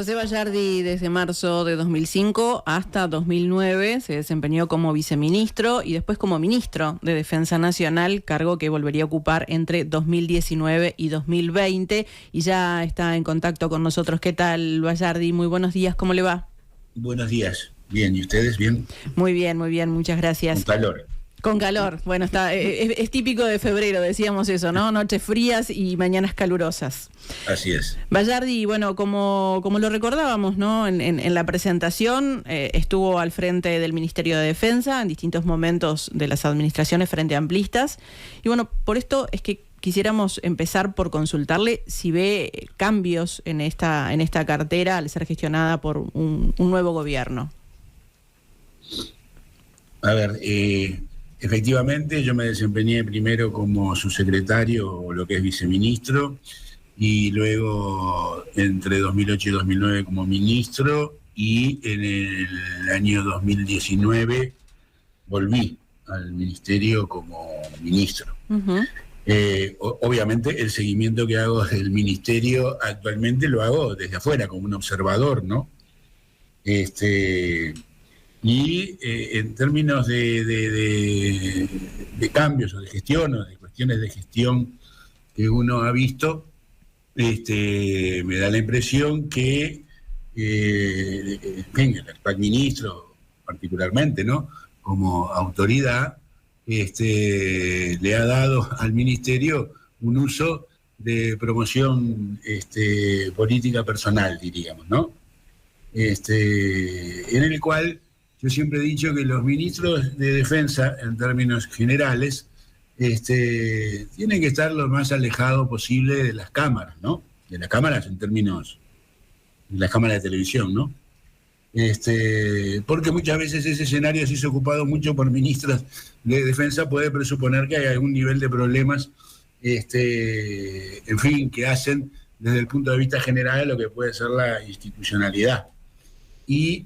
José Bayardi, desde marzo de 2005 hasta 2009, se desempeñó como viceministro y después como ministro de Defensa Nacional, cargo que volvería a ocupar entre 2019 y 2020. Y ya está en contacto con nosotros. ¿Qué tal, Bayardi? Muy buenos días, ¿cómo le va? Buenos días. Bien, ¿y ustedes? ¿Bien? Muy bien, muchas gracias. Con calor. Con calor, bueno, es típico de febrero, decíamos eso, ¿no? Noches frías y mañanas calurosas. Así es. Bayardi, bueno, como lo recordábamos, ¿no? En la presentación, estuvo al frente del Ministerio de Defensa en distintos momentos de las administraciones frente amplistas. Y bueno, por esto es que quisiéramos empezar por consultarle si ve cambios en esta cartera al ser gestionada por un nuevo gobierno. A ver, efectivamente yo me desempeñé primero como subsecretario, o lo que es viceministro, y luego entre 2008 y 2009 como ministro, y en el año 2019 volví al ministerio como ministro. Uh-huh. Obviamente el seguimiento que hago del ministerio actualmente lo hago desde afuera, como un observador, ¿no? Y en términos de cambios o de gestión o de cuestiones de gestión que uno ha visto, me da la impresión que el actual ministro particularmente, ¿no?, como autoridad, le ha dado al ministerio un uso de promoción política personal, diríamos, ¿no? En el cual yo siempre he dicho que los ministros de defensa, en términos generales, tienen que estar lo más alejado posible de las cámaras, ¿no? De las cámaras en términos de las cámaras de televisión, ¿no? Porque muchas veces ese escenario, si es ocupado mucho por ministros de defensa, puede presuponer que hay algún nivel de problemas, en fin, que hacen desde el punto de vista general lo que puede ser la institucionalidad. Y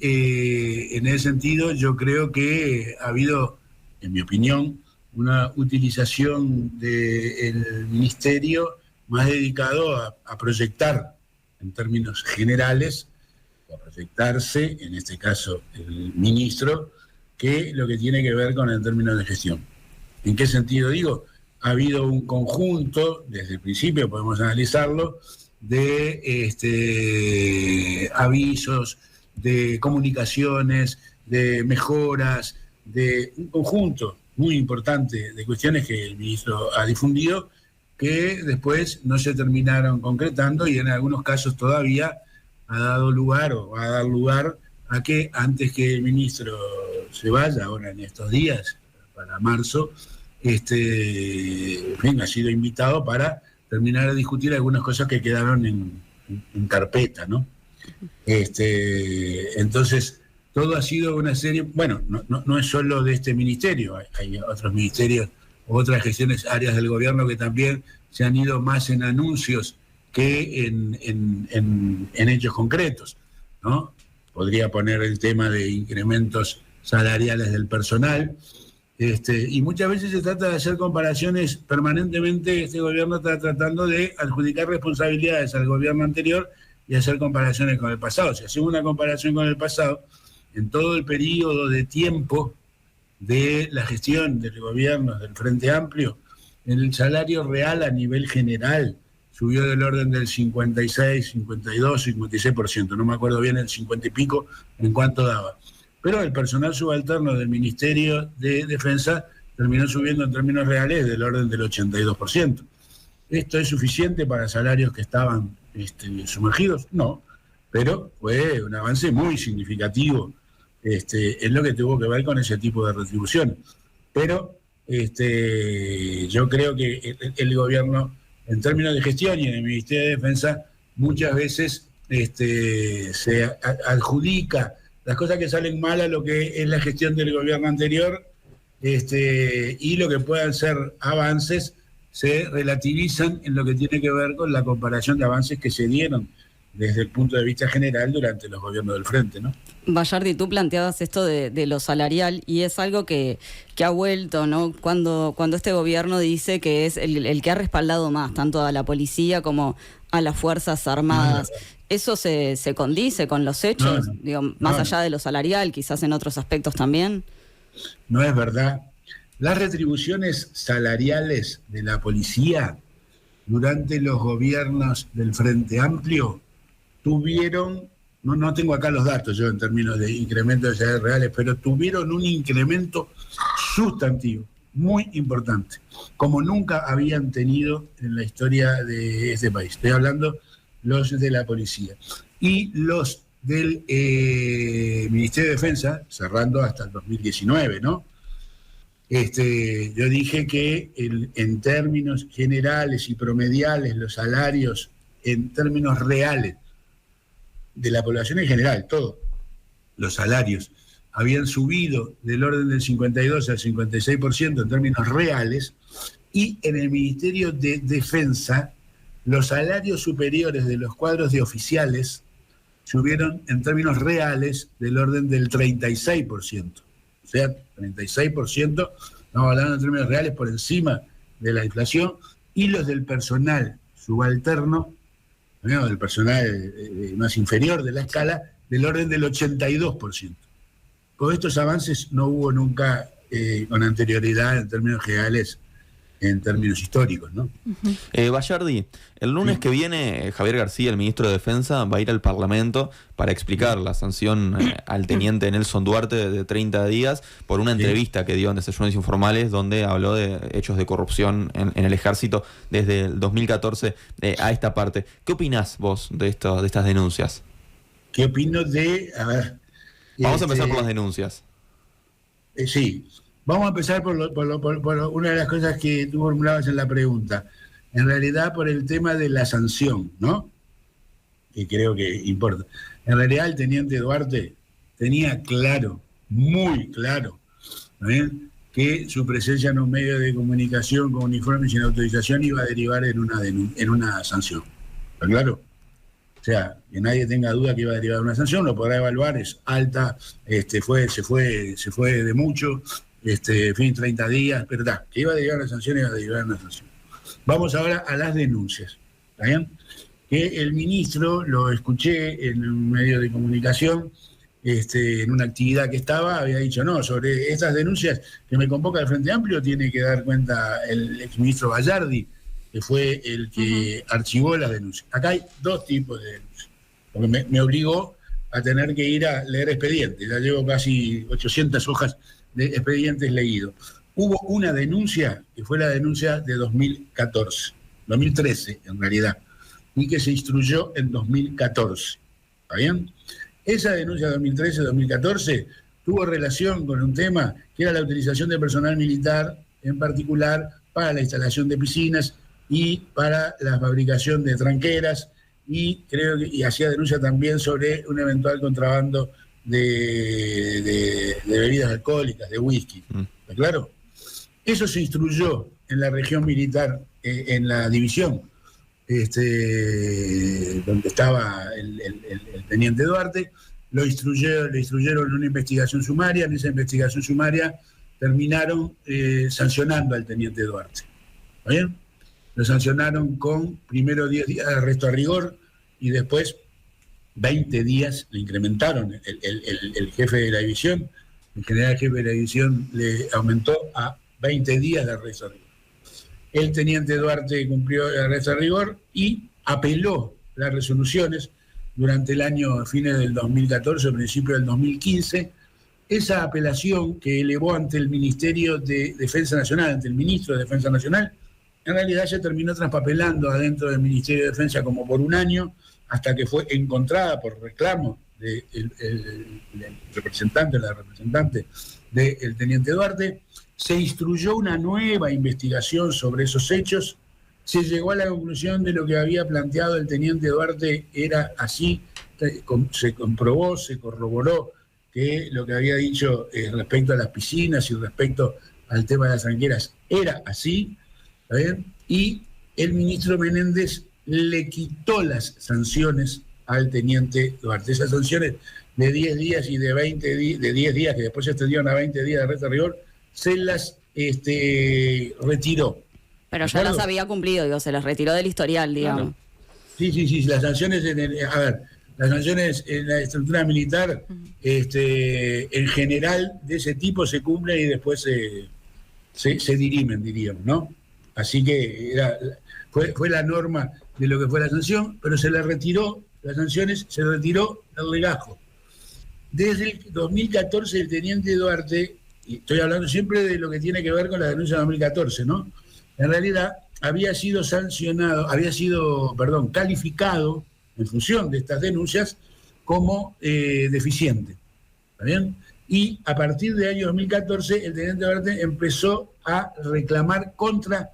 en ese sentido yo creo que ha habido, en mi opinión, una utilización del ministerio más dedicado a proyectar en términos generales, a proyectarse, en este caso el ministro, que lo que tiene que ver con el término de gestión. ¿En qué sentido digo? Ha habido un conjunto, desde el principio podemos analizarlo, de avisos, de comunicaciones, de mejoras, de un conjunto muy importante de cuestiones que el ministro ha difundido, que después no se terminaron concretando y en algunos casos todavía ha dado lugar o va a dar lugar a que antes que el ministro se vaya, ahora en estos días, para marzo, ha sido invitado para terminar de discutir algunas cosas que quedaron en carpeta, ¿no? Entonces, todo ha sido una serie, bueno, no es solo de este ministerio, hay otros ministerios, otras gestiones, áreas del gobierno que también se han ido más en anuncios que en hechos concretos, ¿no? Podría poner el tema de incrementos salariales del personal, y muchas veces se trata de hacer comparaciones permanentemente. Este gobierno está tratando de adjudicar responsabilidades al gobierno anterior y hacer comparaciones con el pasado. Si hacemos una comparación con el pasado, en todo el periodo de tiempo de la gestión del gobierno del Frente Amplio, el salario real a nivel general subió del orden del 56, 52, 56%, no me acuerdo bien el 50 y pico en cuánto daba. Pero el personal subalterno del Ministerio de Defensa terminó subiendo en términos reales del orden del 82%. ¿Esto es suficiente para salarios que estaban sumergidos? No, pero fue un avance muy significativo en lo que tuvo que ver con ese tipo de retribución. Pero yo creo que el gobierno, en términos de gestión y en el Ministerio de Defensa, muchas veces se adjudica las cosas que salen mal a lo que es la gestión del gobierno anterior, y lo que puedan ser avances se relativizan en lo que tiene que ver con la comparación de avances que se dieron desde el punto de vista general durante los gobiernos del Frente, ¿no? Bayardi, tú planteabas esto de lo salarial y es algo que ha vuelto, ¿no? Cuando este gobierno dice que es el que ha respaldado más tanto a la policía como a las Fuerzas Armadas. ¿Eso se condice con los hechos? No, Digo, más no, allá de lo salarial, quizás en otros aspectos también. no es verdad. Las retribuciones salariales de la policía durante los gobiernos del Frente Amplio tuvieron, no tengo acá los datos yo en términos de incremento de salarios reales, pero tuvieron un incremento sustantivo, muy importante, como nunca habían tenido en la historia de este país. Estoy hablando los de la policía. Y los del Ministerio de Defensa, cerrando hasta el 2019, ¿no? Yo dije que en términos generales y promediales, los salarios en términos reales de la población en general, todos los salarios, habían subido del orden del 52 al 56% en términos reales, y en el Ministerio de Defensa los salarios superiores de los cuadros de oficiales subieron en términos reales del orden del 36%. O sea, 36%, estamos hablando en términos reales por encima de la inflación, y los del personal subalterno, ¿no?, del personal más inferior de la escala, del orden del 82%. Con estos avances no hubo nunca con anterioridad en términos generales, en términos históricos, ¿no? Bayardi, el lunes que viene Javier García, el ministro de Defensa, va a ir al Parlamento para explicar la sanción al teniente Nelson Duarte de 30 días por una entrevista que dio en Desayunos Informales, donde habló de hechos de corrupción en el ejército desde el 2014 a esta parte. ¿Qué opinás vos de estas denuncias? ¿Qué opino de...? A ver, vamos a empezar por las denuncias. Sí. Vamos a empezar por una de las cosas que tú formulabas en la pregunta. En realidad, por el tema de la sanción, ¿no? Que creo que importa. En realidad, el teniente Duarte tenía claro, muy claro, ¿no?, que su presencia en un medio de comunicación con uniforme y sin autorización iba a derivar en una sanción. ¿Está claro? O sea, que nadie tenga duda que iba a derivar en una sanción, lo podrá evaluar, es alta, se fue de mucho. 30 días, pero que iba a derivar una sanción, iba a derivar una sanción. Vamos ahora a las denuncias. ¿Está bien? Que el ministro, lo escuché en un medio de comunicación, en una actividad que estaba, había dicho, no, sobre estas denuncias que me convoca el Frente Amplio tiene que dar cuenta el exministro Bayardi, que fue el que archivó las denuncias. Acá hay dos tipos de denuncias, porque me obligó a tener que ir a leer expedientes. Ya llevo casi 800 hojas de expedientes leídos. Hubo una denuncia, que fue la denuncia de 2013 en realidad, y que se instruyó en 2014. ¿Está bien? Esa denuncia de 2013-2014 tuvo relación con un tema que era la utilización de personal militar, en particular para la instalación de piscinas y para la fabricación de tranqueras, y creo que hacía denuncia también sobre un eventual contrabando de bebidas alcohólicas, de whisky. ¿Está claro? Eso se instruyó en la región militar, en la división donde estaba el teniente Duarte. Lo instruyeron en una investigación sumaria. En esa investigación sumaria terminaron sancionando al teniente Duarte. ¿Está bien? Lo sancionaron con primero 10 días de arresto a rigor y después 20 días, le incrementaron. El jefe de la división, el general jefe de la división, le aumentó a 20 días de arresto a rigor. El teniente Duarte cumplió el arresto a rigor y apeló las resoluciones durante el año, fines del 2014, principio del 2015. Esa apelación que elevó ante el Ministerio de Defensa Nacional, ante el ministro de Defensa Nacional, en realidad se terminó traspapelando adentro del Ministerio de Defensa como por un año, hasta que fue encontrada por reclamo del representante, la representante del teniente Duarte. Se instruyó una nueva investigación sobre esos hechos. Se llegó a la conclusión de lo que había planteado el teniente Duarte era así. Se comprobó, se corroboró que lo que había dicho respecto a las piscinas y respecto al tema de las tranqueras era así. ¿Está bien? Y el ministro Menéndez le quitó las sanciones al teniente Duarte. Esas sanciones de 10 días y de 10 días, que después se extendieron a 20 días de arresto a rigor, se las retiró. Pero ya las había cumplido, se las retiró del historial, digamos. Sí, las sanciones, las sanciones en la estructura militar, en general, de ese tipo se cumplen y después se dirimen, diríamos, ¿no? Así que fue la norma de lo que fue la sanción, pero se le retiró las sanciones, se retiró el legajo. Desde el 2014 el teniente Duarte, y estoy hablando siempre de lo que tiene que ver con la denuncia de 2014, ¿no? En realidad había sido calificado en función de estas denuncias como deficiente. ¿Está bien? Y a partir del año 2014 el teniente Duarte empezó a reclamar contra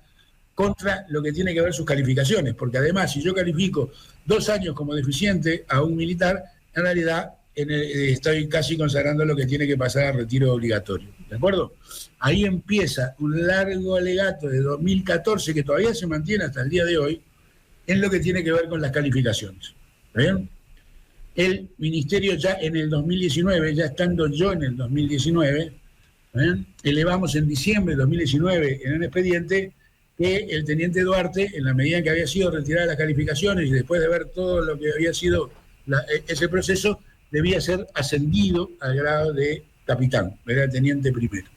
lo que tiene que ver sus calificaciones, porque además si yo califico 2 años como deficiente a un militar, en realidad estoy casi consagrando lo que tiene que pasar a retiro obligatorio, ¿de acuerdo? Ahí empieza un largo alegato de 2014 que todavía se mantiene hasta el día de hoy en lo que tiene que ver con las calificaciones. ¿Está bien? El ministerio ya en el 2019, ya estando yo en el 2019, elevamos en diciembre de 2019 en un expediente que el teniente Duarte, en la medida en que había sido retirada las calificaciones y después de ver todo lo que había sido ese proceso, debía ser ascendido al grado de capitán, era teniente primero.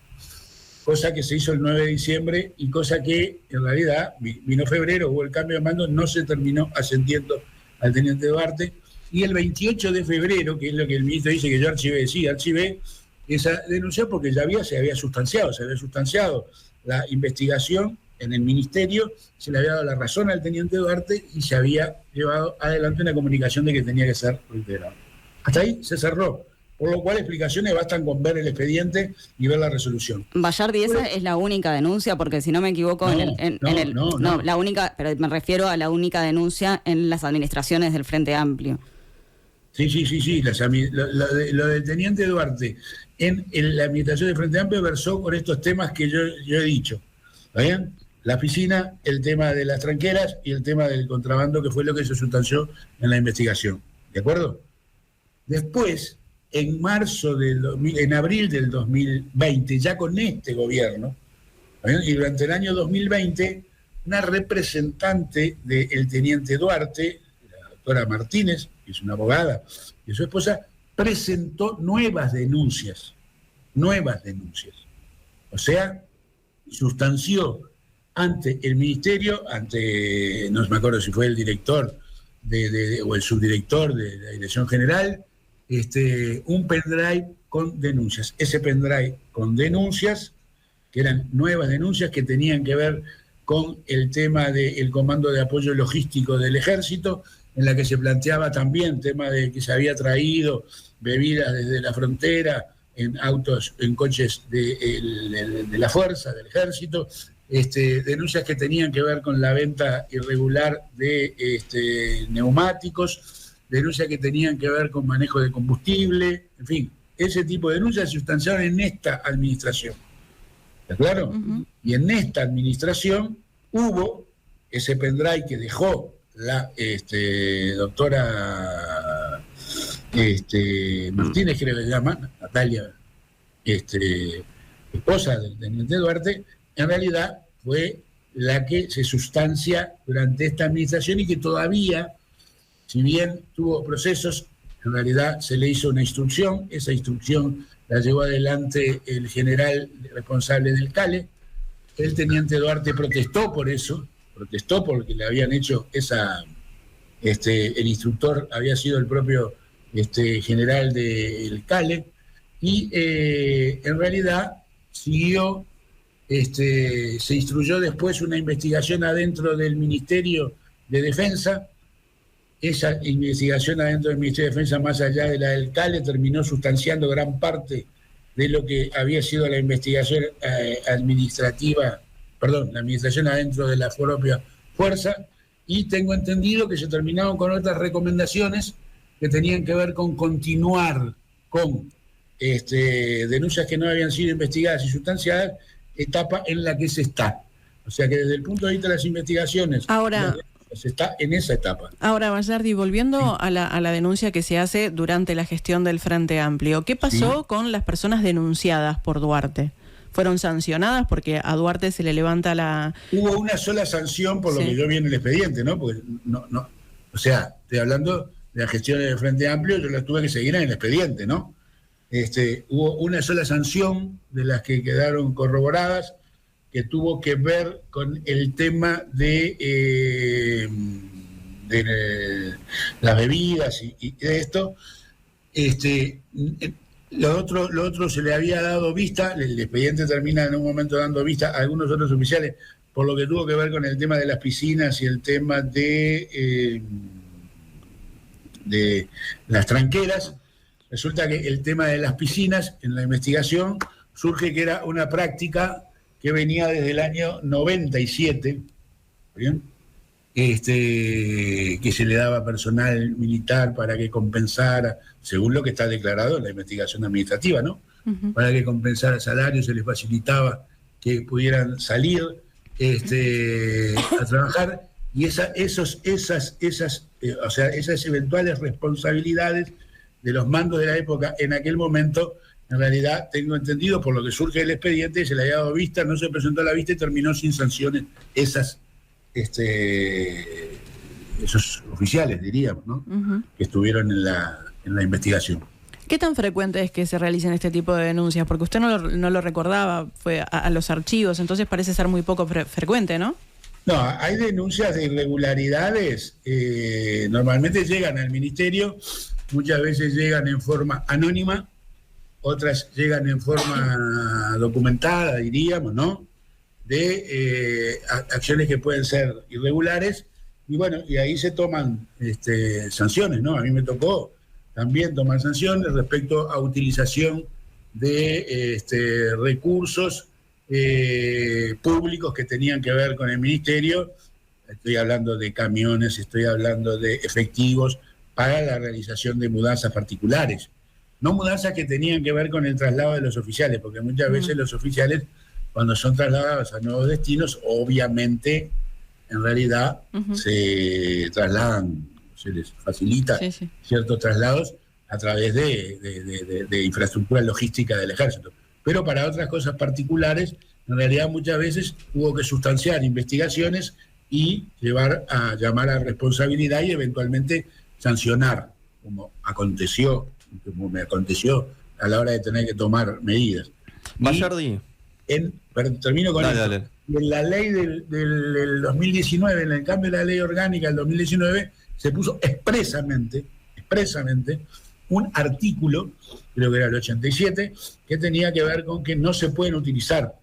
Cosa que se hizo el 9 de diciembre y cosa que en realidad vino febrero, hubo el cambio de mando, no se terminó ascendiendo al teniente Duarte. Y el 28 de febrero, que es lo que el ministro dice que yo archivé esa denuncia porque ya se había sustanciado la investigación en el ministerio, se le había dado la razón al teniente Duarte y se había llevado adelante una comunicación de que tenía que ser reiterado. Hasta ahí se cerró, por lo cual explicaciones bastan con ver el expediente y ver la resolución. Bayardi, esa es la única denuncia, porque si no me equivoco, no, la única, pero me refiero a la única denuncia en las administraciones del Frente Amplio. Sí, lo del teniente Duarte en la administración del Frente Amplio versó con estos temas que yo he dicho. ¿Está bien? La piscina, el tema de las tranqueras y el tema del contrabando, que fue lo que se sustanció en la investigación. ¿De acuerdo? Después, en abril del 2020, ya con este gobierno, y durante el año 2020, una representante del teniente Duarte, la doctora Martínez, que es una abogada, y su esposa, presentó nuevas denuncias. O sea, sustanció ante el ministerio, no me acuerdo si fue el director o el subdirector de la Dirección General, un pendrive con denuncias. Ese pendrive con denuncias, que eran nuevas denuncias que tenían que ver con el tema del Comando de Apoyo Logístico del Ejército, en la que se planteaba también tema de que se había traído bebidas desde la frontera en autos, en coches de la fuerza, del Ejército, denuncias que tenían que ver con la venta irregular de neumáticos, denuncias que tenían que ver con manejo de combustible, en fin, ese tipo de denuncias se sustanciaron en esta administración. ¿Está claro? Uh-huh. Y en esta administración hubo ese pendrive que dejó la doctora Martínez, creo que se llama, Natalia, esposa del teniente Duarte, en realidad fue la que se sustancia durante esta administración y que todavía, si bien tuvo procesos, en realidad se le hizo una instrucción, esa instrucción la llevó adelante el general responsable del CALE, el teniente Duarte protestó por eso, protestó porque le habían hecho el instructor había sido el propio general del CALE, y en realidad siguió, se instruyó después una investigación adentro del Ministerio de Defensa. Esa investigación adentro del Ministerio de Defensa, más allá de la del CALE, terminó sustanciando gran parte de lo que había sido la investigación administrativa, la administración adentro de la propia fuerza, y tengo entendido que se terminaron con otras recomendaciones que tenían que ver con continuar con denuncias que no habían sido investigadas y sustanciadas, etapa en la que se está. O sea que desde el punto de vista de las investigaciones, ahora se está en esa etapa. Ahora, Bayardi, volviendo a la denuncia que se hace durante la gestión del Frente Amplio, ¿qué pasó con las personas denunciadas por Duarte? ¿Fueron sancionadas? Porque a Duarte se le levanta la... Hubo una sola sanción por lo que yo vi en el expediente, ¿no? Porque no O sea, estoy hablando de las gestiones del Frente Amplio, yo las tuve que seguir en el expediente, ¿no? Hubo una sola sanción de las que quedaron corroboradas, que tuvo que ver con el tema de las bebidas y de esto. Lo otro se le había dado vista, el expediente termina en un momento dando vista a algunos otros oficiales, por lo que tuvo que ver con el tema de las piscinas y el tema de las tranqueras. Resulta que el tema de las piscinas, en la investigación, surge que era una práctica que venía desde el año 97, ¿bien? Que se le daba personal militar para que compensara, según lo que está declarado en la investigación administrativa, ¿no? Uh-huh. Para que compensara salarios, se les facilitaba que pudieran salir a trabajar, y esas eventuales responsabilidades de los mandos de la época en aquel momento, en realidad tengo entendido por lo que surge el expediente, se le había dado vista, no se presentó a la vista y terminó sin sanciones esos oficiales, diríamos, ¿no? Uh-huh. Que estuvieron en la investigación. ¿Qué tan frecuente es que se realicen este tipo de denuncias? Porque usted no lo recordaba, fue a los archivos, entonces parece ser muy poco frecuente, ¿no? No, hay denuncias de irregularidades, normalmente llegan al ministerio, muchas veces llegan en forma anónima, otras llegan en forma documentada, diríamos, ¿no? De acciones que pueden ser irregulares, y bueno, y ahí se toman sanciones, ¿no? A mí me tocó también tomar sanciones respecto a utilización de recursos públicos que tenían que ver con el ministerio. Estoy hablando de camiones, estoy hablando de efectivos para la realización de mudanzas particulares. No mudanzas que tenían que ver con el traslado de los oficiales, porque muchas veces los oficiales, cuando son trasladados a nuevos destinos, obviamente, en realidad, se trasladan, se les facilita ciertos traslados a través de infraestructura logística del ejército. Pero para otras cosas particulares, en realidad muchas veces hubo que sustanciar investigaciones y llamar a responsabilidad y eventualmente sancionar, como me aconteció a la hora de tener que tomar medidas. Bayardi. Termino con esto. Dale. En la ley del 2019, en el cambio de la ley orgánica del 2019, se puso expresamente un artículo, creo que era el 87, que tenía que ver con que no se pueden utilizar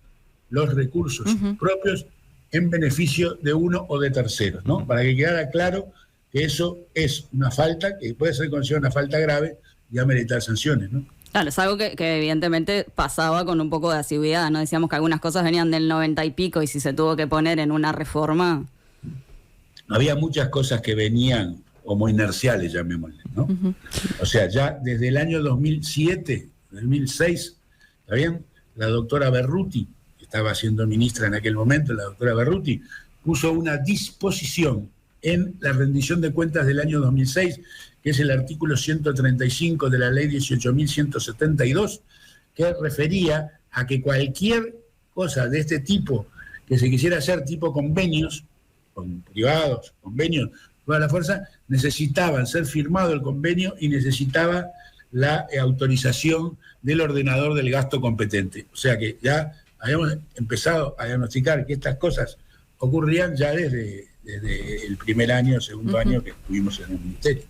los recursos propios en beneficio de uno o de terceros, ¿no? Para que quedara claro que eso es una falta, que puede ser considerada una falta grave y ameritar sanciones, ¿no? Claro, es algo que evidentemente pasaba con un poco de asiduidad, ¿no? Decíamos que algunas cosas venían del 90 y pico y si se tuvo que poner en una reforma... Había muchas cosas que venían como inerciales, llamémosle, ¿no? Uh-huh. O sea, ya desde el año 2007, 2006, ¿está bien? La doctora Berruti, que estaba siendo ministra en aquel momento, la doctora Berruti, puso una disposición en la rendición de cuentas del año 2006, que es el artículo 135 de la ley 18.172, que refería a que cualquier cosa de este tipo que se quisiera hacer, tipo convenios, con privados, convenios, toda la fuerza, necesitaban ser firmado el convenio y necesitaba la autorización del ordenador del gasto competente. O sea que ya habíamos empezado a diagnosticar que estas cosas ocurrían ya desde el primer año, segundo año que estuvimos en el ministerio.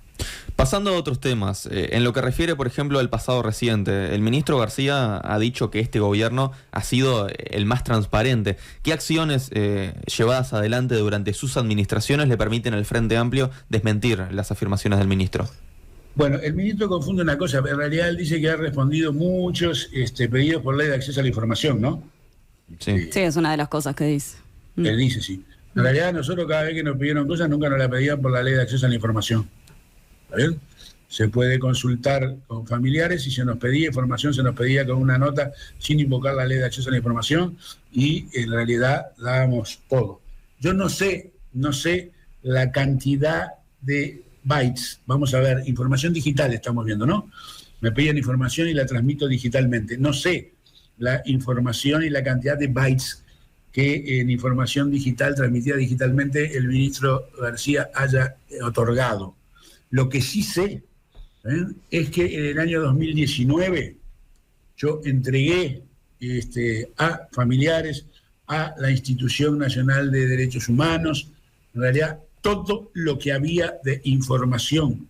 Pasando a otros temas, en lo que refiere, por ejemplo, al pasado reciente, el ministro García ha dicho que este gobierno ha sido el más transparente. ¿Qué acciones llevadas adelante durante sus administraciones le permiten al Frente Amplio desmentir las afirmaciones del ministro? Bueno, el ministro confunde una cosa. En realidad él dice que ha respondido muchos pedidos por ley de acceso a la información, ¿no? Sí, es una de las cosas que dice. Él dice, sí. En realidad nosotros cada vez que nos pidieron cosas nunca nos la pedían por la ley de acceso a la información. ¿Está bien? Se puede consultar con familiares, si se nos pedía información, se nos pedía con una nota sin invocar la ley de acceso a la información y en realidad dábamos todo. Yo no sé la cantidad de bytes, vamos a ver, información digital estamos viendo, ¿no? Me pedían información y la transmito digitalmente. No sé la información y la cantidad de bytes que en información digital, transmitida digitalmente, el ministro García haya otorgado. Lo que sí sé es que en el año 2019 yo entregué a familiares, a la Institución Nacional de Derechos Humanos, en realidad todo lo que había de información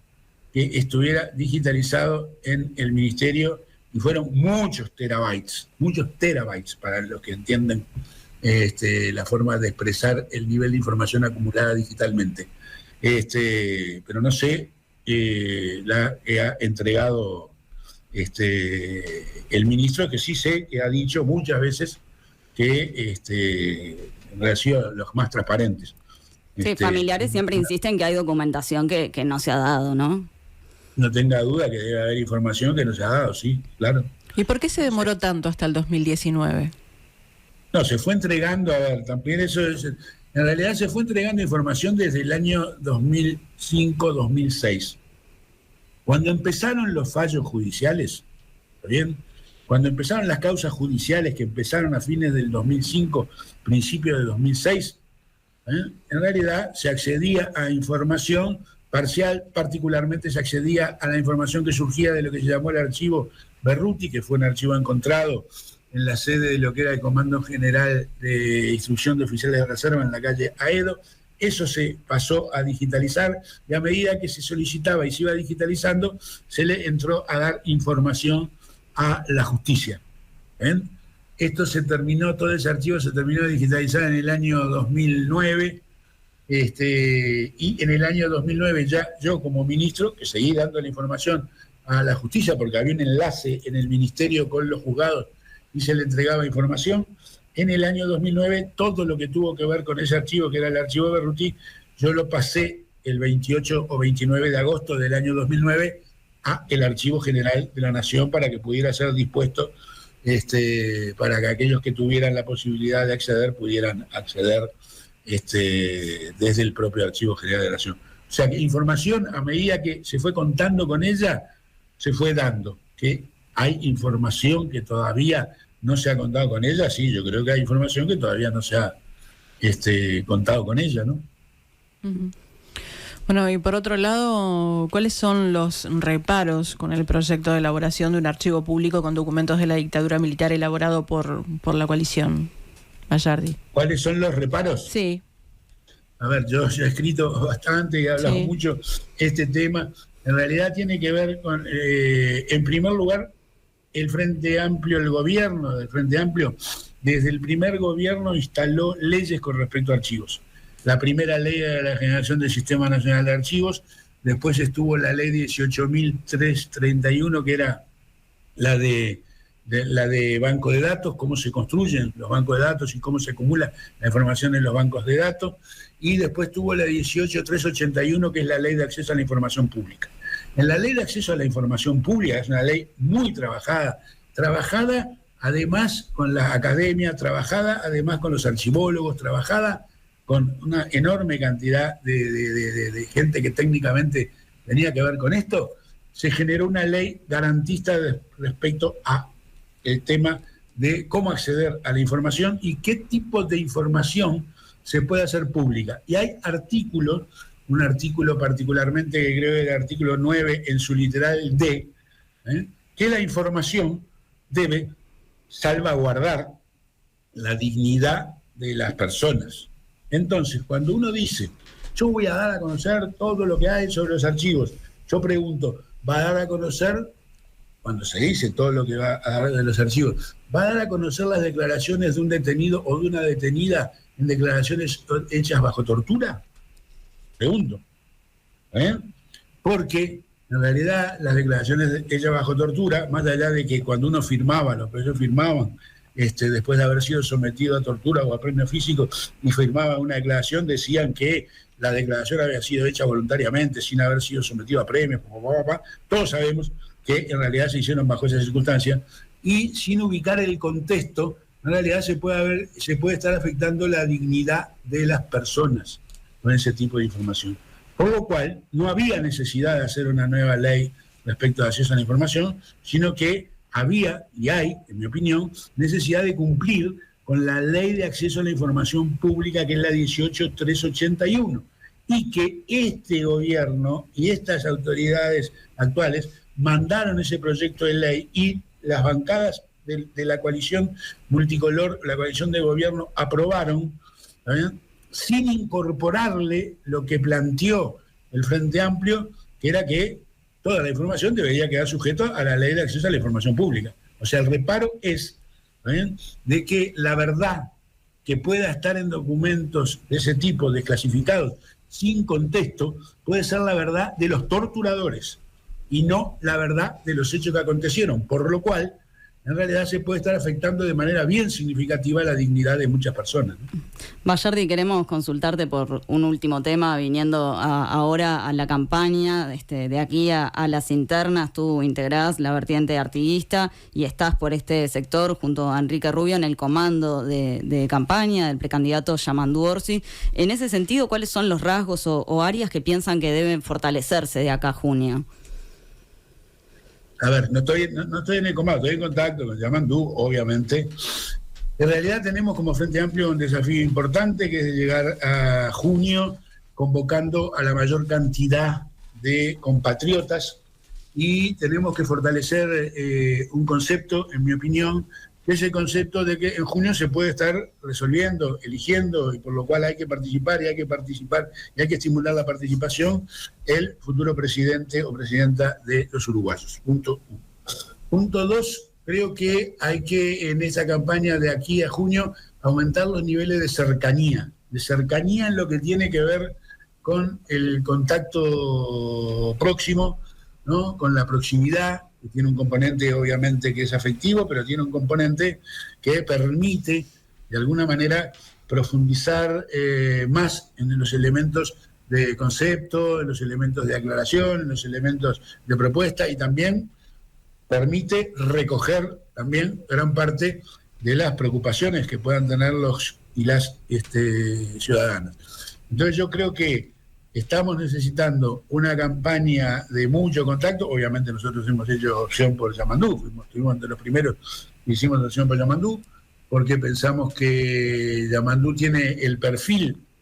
que estuviera digitalizado en el ministerio, y fueron muchos terabytes para los que entienden la forma de expresar el nivel de información acumulada digitalmente. Pero no sé la que ha entregado el ministro, que sí sé que ha dicho muchas veces que han sido los más transparentes. Sí, familiares siempre insisten que hay documentación que no se ha dado, ¿no? No tenga duda que debe haber información que no se ha dado, sí, claro. ¿Y por qué se demoró tanto hasta el 2019? No, se fue entregando, a ver, también eso es... En realidad se fue entregando información desde el año 2005-2006. Cuando empezaron los fallos judiciales, ¿está bien? Cuando empezaron las causas judiciales que empezaron a fines del 2005, principios de 2006, en realidad se accedía a información parcial, particularmente se accedía a la información que surgía de lo que se llamó el archivo Berruti, que fue un archivo encontrado en la sede de lo que era el Comando General de Instrucción de Oficiales de Reserva en la calle Aedo. Eso se pasó a digitalizar, y a medida que se solicitaba y se iba digitalizando, se le entró a dar información a la justicia. Esto se terminó, todo ese archivo se terminó de digitalizar en el año 2009, y en el año 2009 ya yo como ministro, que seguí dando la información a la justicia, porque había un enlace en el ministerio con los juzgados y se le entregaba información. En el año 2009, todo lo que tuvo que ver con ese archivo, que era el archivo Berruti, yo lo pasé el 28 o 29 de agosto del año 2009 a el Archivo General de la Nación, para que pudiera ser dispuesto, para que aquellos que tuvieran la posibilidad de acceder pudieran acceder desde el propio Archivo General de la Nación. O sea, que información, a medida que se fue contando con ella, se fue dando. Que hay información que todavía no se ha contado con ella, sí, yo creo que hay información que todavía no se ha contado con ella, ¿no? Uh-huh. Bueno, y por otro lado, ¿cuáles son los reparos con el proyecto de elaboración de un archivo público con documentos de la dictadura militar elaborado por la coalición, Bayardi? ¿Cuáles son los reparos? Sí. A ver, yo ya he escrito bastante y he hablado mucho este tema. En realidad tiene que ver con, en primer lugar, el Frente Amplio, el gobierno del Frente Amplio, desde el primer gobierno instaló leyes con respecto a archivos. La primera ley era la generación del Sistema Nacional de Archivos, después estuvo la ley 18.331, que era la de banco de datos, cómo se construyen los bancos de datos y cómo se acumula la información en los bancos de datos, y después tuvo la 18.381, que es la ley de acceso a la información pública. En la ley de acceso a la información pública, es una ley muy trabajada además con la academia, trabajada además con los archivólogos, trabajada con una enorme cantidad de gente que técnicamente tenía que ver con esto. Se generó una ley garantista respecto a el tema de cómo acceder a la información y qué tipo de información se puede hacer pública. Y hay artículos, un artículo particularmente, que creo que es el artículo 9 en su literal D, que la información debe salvaguardar la dignidad de las personas. Entonces, cuando uno dice, yo voy a dar a conocer todo lo que hay sobre los archivos, yo pregunto, ¿va a dar a conocer, cuando se dice todo lo que va a dar de los archivos, va a dar a conocer las declaraciones de un detenido o de una detenida en declaraciones hechas bajo tortura? Pregunto. Porque en realidad las declaraciones hechas bajo tortura, más allá de que cuando uno firmaba, los presos firmaban, después de haber sido sometido a tortura o a premio físico, y firmaba una declaración, decían que la declaración había sido hecha voluntariamente, sin haber sido sometido a premios, todos sabemos que en realidad se hicieron bajo esas circunstancias, y sin ubicar el contexto, en realidad se puede estar afectando la dignidad de las personas con ese tipo de información. Por lo cual, no había necesidad de hacer una nueva ley respecto a acceso a la información, sino que había, y hay, en mi opinión, necesidad de cumplir con la Ley de Acceso a la Información Pública, que es la 18381, y que este gobierno y estas autoridades actuales mandaron ese proyecto de ley y las bancadas de la coalición multicolor, la coalición de gobierno, aprobaron, sin incorporarle lo que planteó el Frente Amplio, que era que toda la información debería quedar sujeta a la Ley de Acceso a la Información Pública. O sea, el reparo es de que la verdad que pueda estar en documentos de ese tipo, desclasificados, sin contexto, puede ser la verdad de los torturadores y no la verdad de los hechos que acontecieron, por lo cual en realidad se puede estar afectando de manera bien significativa la dignidad de muchas personas, ¿no? Bayardi, queremos consultarte por un último tema, viniendo ahora a la campaña, de aquí a las internas. Tú integrás la vertiente artiguista y estás por este sector junto a Enrique Rubio en el comando de campaña del precandidato Yamandú Orsi. En ese sentido, ¿cuáles son los rasgos o áreas que piensan que deben fortalecerse de acá a junio? A ver, no estoy en el comando, estoy en contacto con Yamandú, obviamente. En realidad tenemos como Frente Amplio un desafío importante, que es llegar a junio convocando a la mayor cantidad de compatriotas, y tenemos que fortalecer un concepto, en mi opinión, que es el concepto de que en junio se puede estar resolviendo, eligiendo, y por lo cual hay que participar y hay que estimular la participación, el futuro presidente o presidenta de los uruguayos. Punto 1. Punto 2, creo que hay que en esa campaña de aquí a junio aumentar los niveles de cercanía en lo que tiene que ver con el contacto próximo, ¿no? Con la proximidad, que tiene un componente obviamente que es afectivo, pero tiene un componente que permite de alguna manera profundizar más en los elementos de concepto, en los elementos de aclaración, en los elementos de propuesta, y también permite recoger también gran parte de las preocupaciones que puedan tener los y las ciudadanos. Entonces yo creo que estamos necesitando una campaña de mucho contacto. Obviamente nosotros hemos hecho opción por Yamandú, estuvimos entre los primeros que hicimos opción por Yamandú, porque pensamos que Yamandú tiene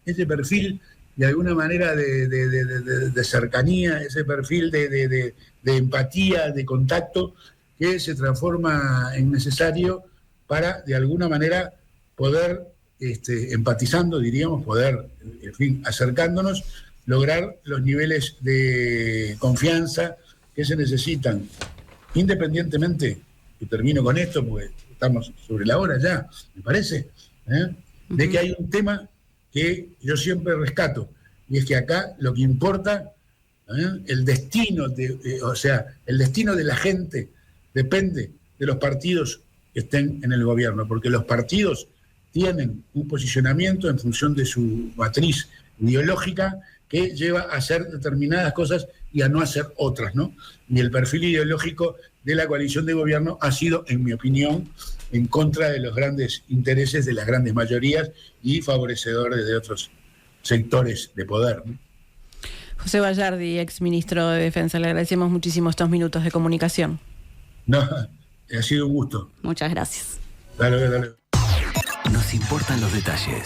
ese perfil de alguna manera de cercanía, ese perfil de empatía, de contacto, que se transforma en necesario para de alguna manera poder, empatizando, diríamos, poder, en fin, acercándonos, lograr los niveles de confianza que se necesitan, independientemente, y termino con esto porque estamos sobre la hora ya, me parece, de que hay un tema que yo siempre rescato, y es que acá lo que importa, el destino el destino de la gente depende de los partidos que estén en el gobierno, porque los partidos tienen un posicionamiento en función de su matriz ideológica que lleva a hacer determinadas cosas y a no hacer otras, ¿no? Y el perfil ideológico de la coalición de gobierno ha sido, en mi opinión, en contra de los grandes intereses de las grandes mayorías y favorecedores de otros sectores de poder, ¿no? José Bayardi, ex ministro de Defensa, le agradecemos muchísimo estos minutos de comunicación. No, ha sido un gusto. Muchas gracias. Dale. Nos importan los detalles.